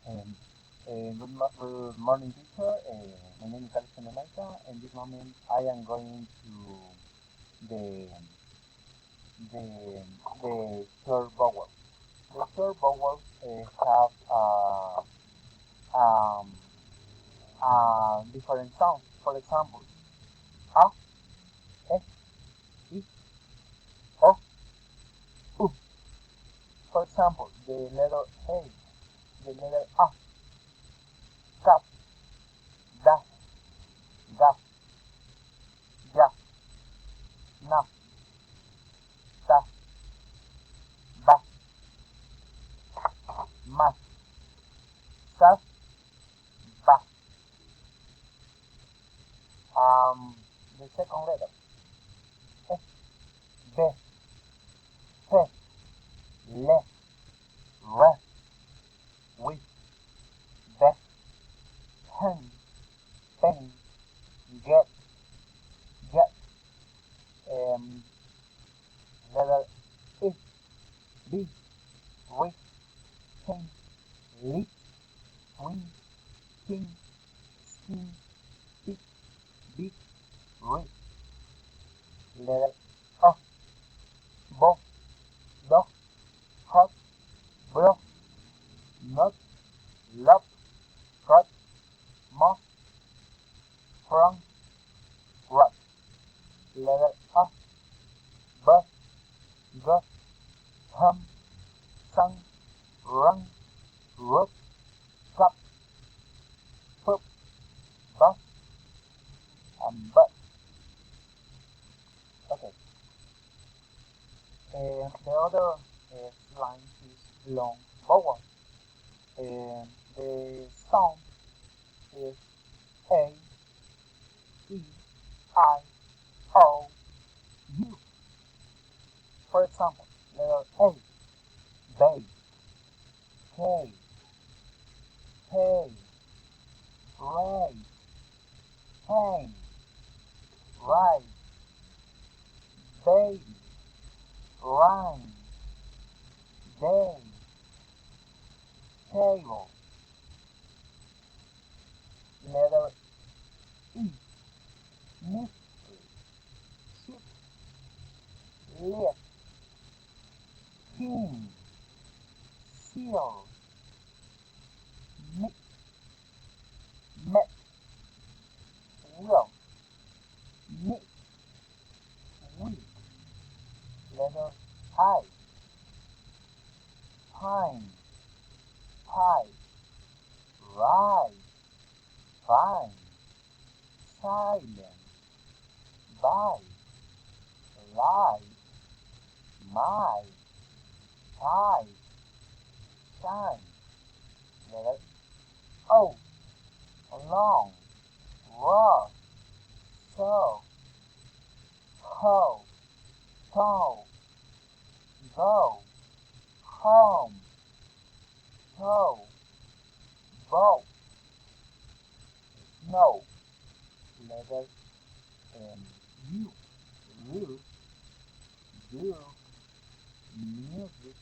Um, good morning, teacher. My name is Alexander Maita. In this moment, I am going to the the the short vowel. The short vowels have um, different sounds. For example, a, e, I, o, u. For example, the letter a, the letter a, cap, da, ga, ya, na, ta, ba, ma, sa, ba. The second letter, e, b, c, le, re, wi, be, hen, pen, get, get. Um, letter I, B, ri, tin, lit, twin, king, skin, tick, big, ri. Letter O, bo, dog, hot, bro, not, love, cut, moth, front, rat. Letter A, bus, got, hum, sun, run, rope, cup, poop, bus, and butt. Okay. The other line is long vowel. The sound is A, E, I, O, U. For example, letter A, bay, K, pay, ray, hang, ride, baby, rhyme, day, table. Letter E, mystery, ship, lift, king, seal, mix, met, will, mix, week. Letter I, pine, pie, ride, fine, silent, buy, lie, my, tie, shine. Letter O, long, rough, so, ho, toe, go, home, toe, boat, snow. Letter U, root, do, music,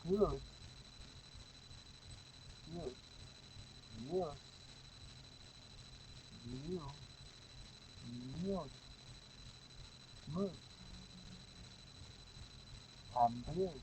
good, good, use, view, mute, mood, and blue.